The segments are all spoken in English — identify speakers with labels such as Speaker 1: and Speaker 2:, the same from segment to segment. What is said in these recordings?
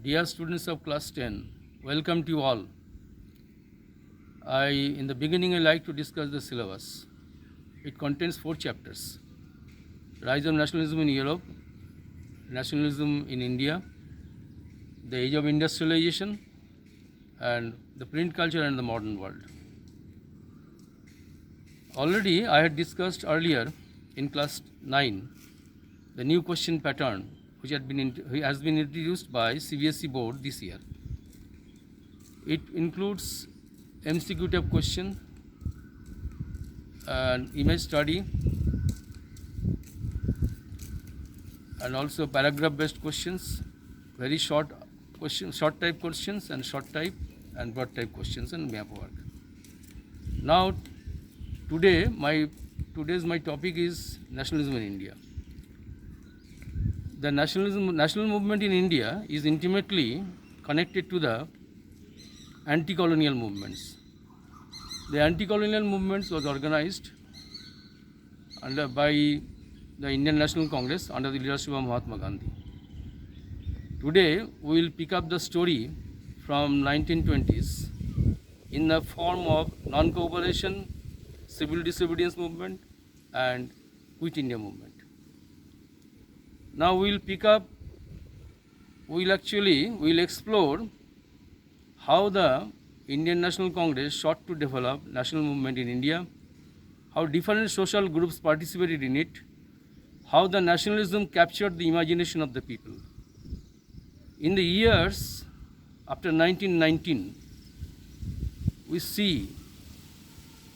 Speaker 1: Dear students of class 10, welcome to you all. In the beginning, I like to discuss the syllabus. It contains 4 chapters: Rise of Nationalism in Europe, Nationalism in India, the Age of Industrialization, and the Print Culture and the Modern World. Already, I had discussed earlier in class 9 the new question pattern which has been introduced by CBSE board this year. It includes MCQ type question, and image study, and also paragraph based questions, very short questions, short type questions, and short type and broad type questions, and map work. Now today's my topic is nationalism in India. The national movement in India is intimately connected to the anti-colonial movements. The anti-colonial movements was organized by the Indian National Congress under the leadership of Mahatma Gandhi. Today we will pick up the story from 1920s in the form of non-cooperation, civil disobedience movement, and Quit India movement. Now we'll explore how the Indian National Congress sought to develop national movement in India, how different social groups participated in it, how the nationalism captured the imagination of the people. In the years after 1919, we see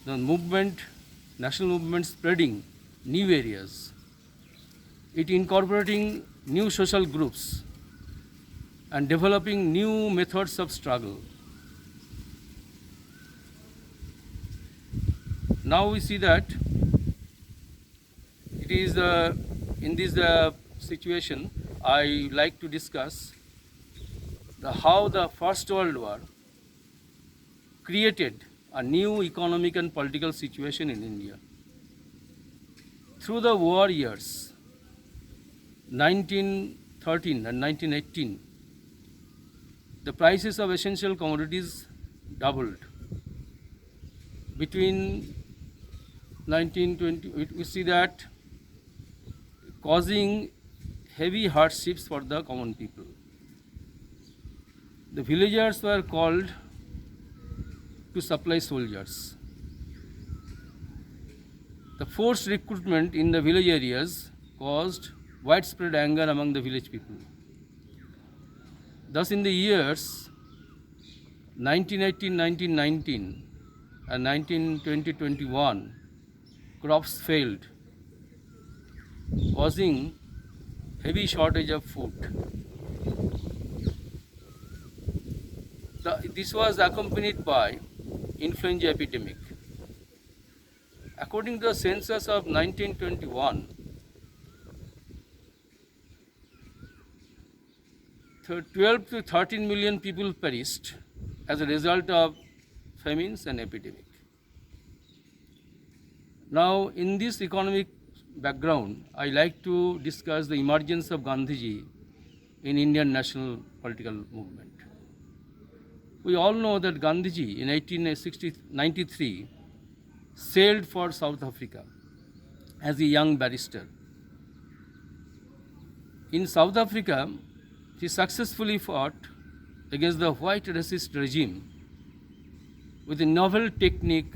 Speaker 1: the national movement spreading new areas, it incorporating new social groups and developing new methods of struggle. Now we see that it is in this situation I like to discuss how the First World War created a new economic and political situation in India. Through the war years 1913 and 1918, the prices of essential commodities doubled. Between 1920, we see that causing heavy hardships for the common people. The villagers were called to supply soldiers. The forced recruitment in the village areas caused widespread anger among the village people. Thus, in the years 1918, 1919 and 1920-21, crops failed, causing heavy shortage of food. This was accompanied by influenza epidemic. According to the census of 1921, 12 to 13 million people perished as a result of famines and epidemic. Now, in this economic background, I like to discuss the emergence of Gandhiji in Indian national political movement. We all know that Gandhiji in 1893 sailed for South Africa as a young barrister. In South Africa, he successfully fought against the white racist regime with a novel technique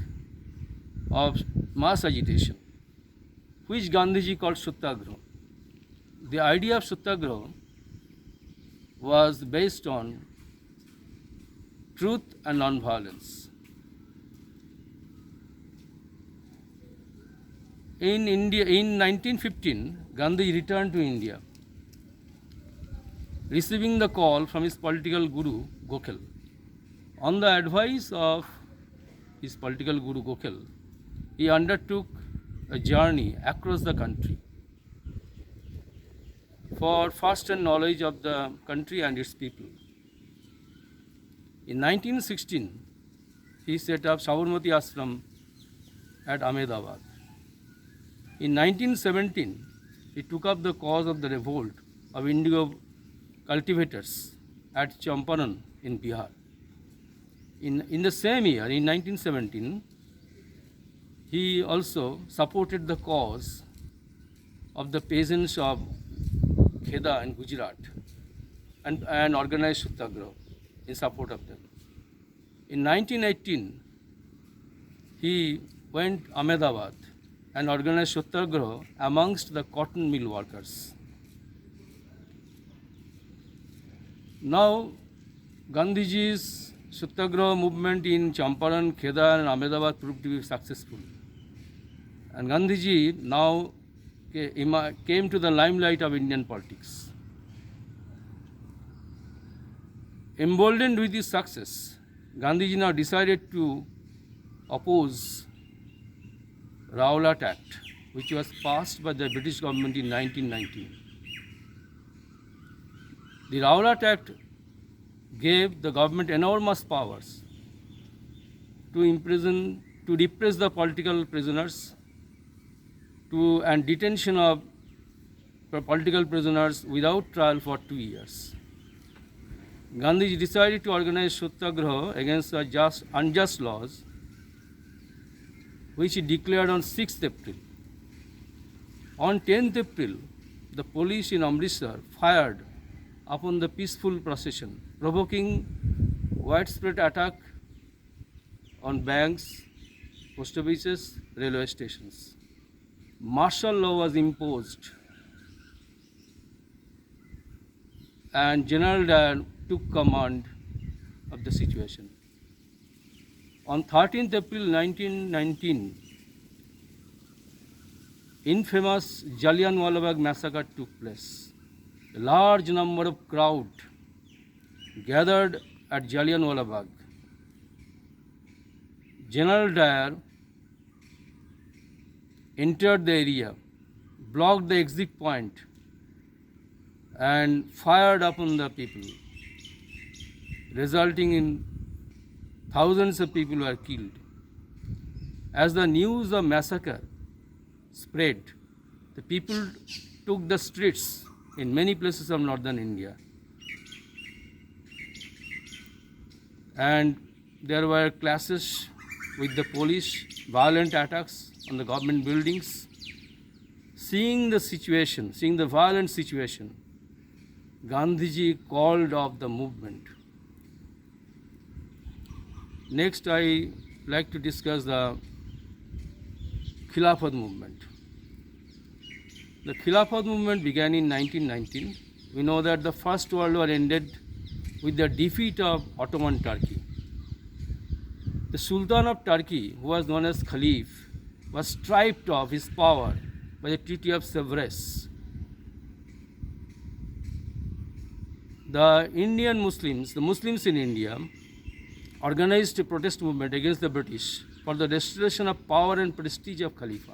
Speaker 1: of mass agitation, which Gandhiji called Satyagraha. The idea of Satyagraha was based on truth and non-violence. In 1915, Gandhi returned to India, receiving the call from his political guru Gokhale. On the advice of his political guru Gokhale, he undertook a journey across the country for first-hand knowledge of the country and its people. In 1916, he set up Sabarmati Ashram at Ahmedabad. In 1917, he took up the cause of the revolt of indigo cultivators at Champaran in Bihar. In the same year, in 1917, he also supported the cause of the peasants of Kheda in Gujarat and organized Satyagraha in support of them. In 1918, he went Ahmedabad and organized Satyagraha amongst the cotton mill workers. Now, Gandhiji's Satyagraha movement in Champaran, Kheda and Ahmedabad proved to be successful. And Gandhiji now came to the limelight of Indian politics. Emboldened with his success, Gandhiji now decided to oppose Rowlatt Act, which was passed by the British government in 1919. The Rowlatt Act gave the government enormous powers to repress the political prisoners, and detention of political prisoners without trial for 2 years. Gandhiji decided to organize Satyagraha against the unjust laws, which he declared on 6th April. On 10th April, the police in Amritsar fired upon the peaceful procession, provoking widespread attack on banks, post offices, railway stations. Martial law was imposed, and General Dyer took command of the situation. On 13th April 1919, infamous Jallianwala Bagh massacre took place. A large number of crowd gathered at Jallianwala Bagh. General Dyer entered the area, blocked the exit point, and fired upon the people, resulting in thousands of people were killed. As the news of massacre spread, the people took the streets in many places of northern India. And there were clashes with the police, violent attacks on the government buildings. Seeing the violent situation, Gandhiji called off the movement. Next, I like to discuss the Khilafat movement. The Khilafat movement began in 1919. We know that the First World War ended with the defeat of Ottoman Turkey. The Sultan of Turkey, who was known as Khalif, was stripped of his power by the Treaty of Sevres. The Muslims in India, organized a protest movement against the British for the restoration of power and prestige of Khalifa.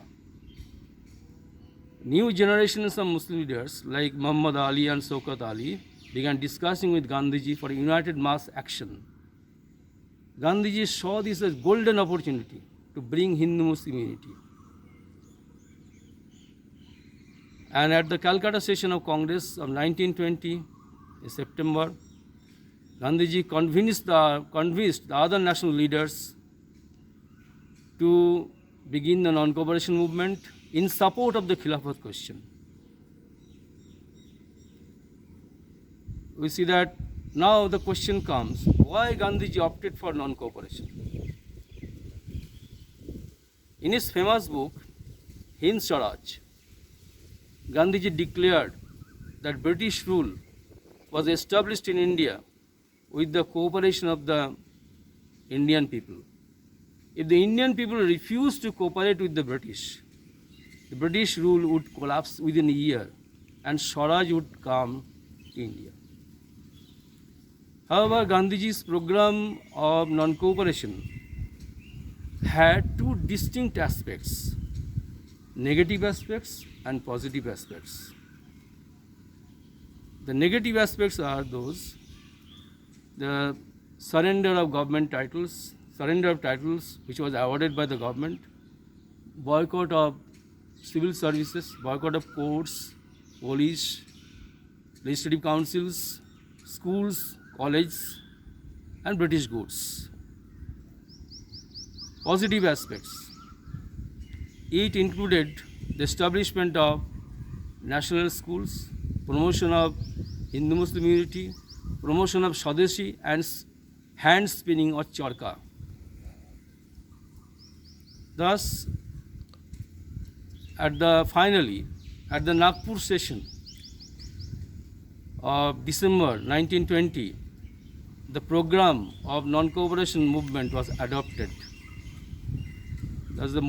Speaker 1: New generations of Muslim leaders like Muhammad Ali and Shaukat Ali began discussing with Gandhiji for united mass action. Gandhiji saw this as golden opportunity to bring Hindu-Muslim unity. And at the Calcutta session of Congress of 1920, in September, Gandhiji convinced the other national leaders to begin the non-cooperation movement in support of the Khilafat question. We see that now the question comes, why Gandhiji opted for non-cooperation? In his famous book, Hind Swaraj, Gandhiji declared that British rule was established in India with the cooperation of the Indian people. If the Indian people refused to cooperate with the British rule would collapse within a year and Swaraj would come to India. However, Gandhiji's program of non-cooperation had two distinct aspects, negative aspects and positive aspects. The negative aspects are those: the surrender of titles which was awarded by the government, boycott of civil services, boycott of courts, police, legislative councils, schools, college, and British goods. Positive aspects. It included the establishment of national schools, promotion of Hindu-Muslim unity, promotion of Swadeshi and hand spinning or charka. Thus, finally, at the Nagpur session of December 1920, the program of non-cooperation movement was adopted. Thus, the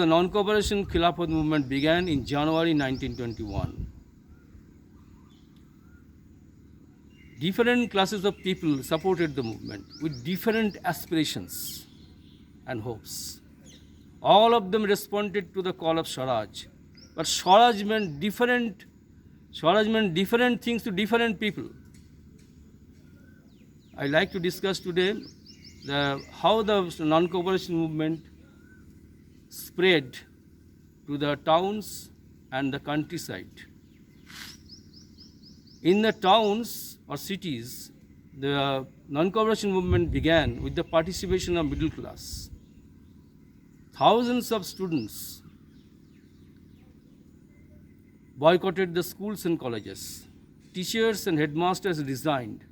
Speaker 1: non-cooperation Khilafat movement began in January 1921. Different classes of people supported the movement with different aspirations and hopes. All of them responded to the call of Swaraj, but Swaraj meant different things to different people. I like to discuss today how the non-cooperation movement spread to the towns and the countryside. In the towns or cities, the non-cooperation movement began with the participation of middle class. Thousands of students boycotted the schools and colleges. Teachers and headmasters resigned.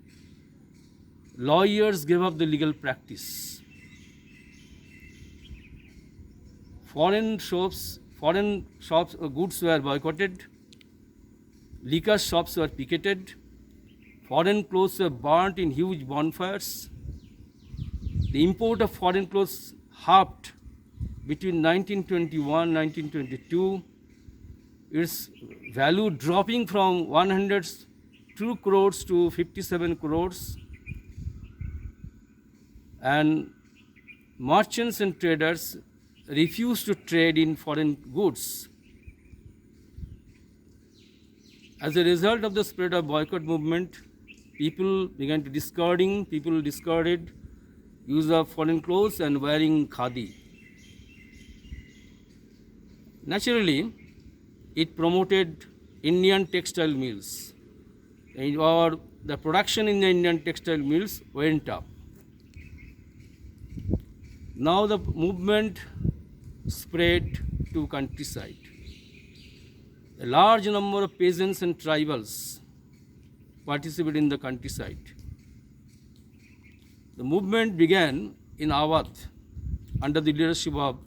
Speaker 1: Lawyers gave up the legal practice. Foreign shops, goods were boycotted. Liquor shops were picketed. Foreign clothes were burnt in huge bonfires. The import of foreign clothes halved between 1921 and 1922. Its value dropping from 102 crores to 57 crores. And merchants and traders refused to trade in foreign goods. As a result of the spread of boycott movement, people discarded use of foreign clothes and wearing khadi. Naturally, it promoted Indian textile mills, or the production in the Indian textile mills went up. Now the movement spread to countryside. A large number of peasants and tribals participated in the countryside. The movement began in Awadh under the leadership of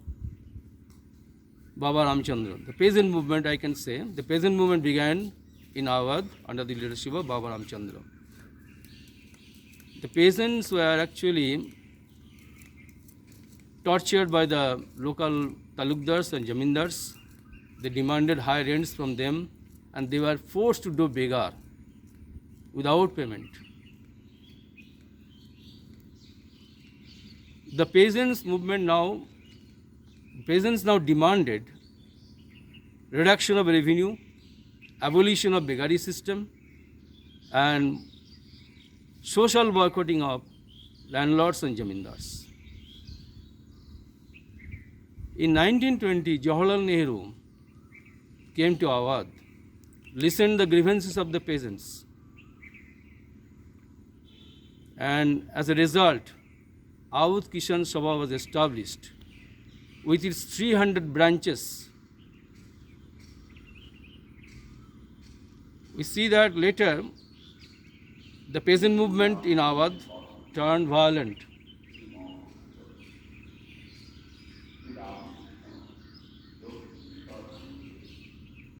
Speaker 1: Baba Ramchandra. The peasant movement, I can say, the peasant movement began in Awadh under the leadership of Baba Ramchandra. The peasants were actually tortured by the local talukdars and jamindars. They demanded high rents from them and they were forced to do beggar without payment. The peasants now demanded reduction of revenue, abolition of beggary system, and social boycotting of landlords and jamindars. In 1920, Jawaharlal Nehru came to Awadh, listened the grievances of the peasants, and as a result, Awadh Kisan Sabha was established with its 300 branches. We see that later the peasant movement in Awadh turned violent.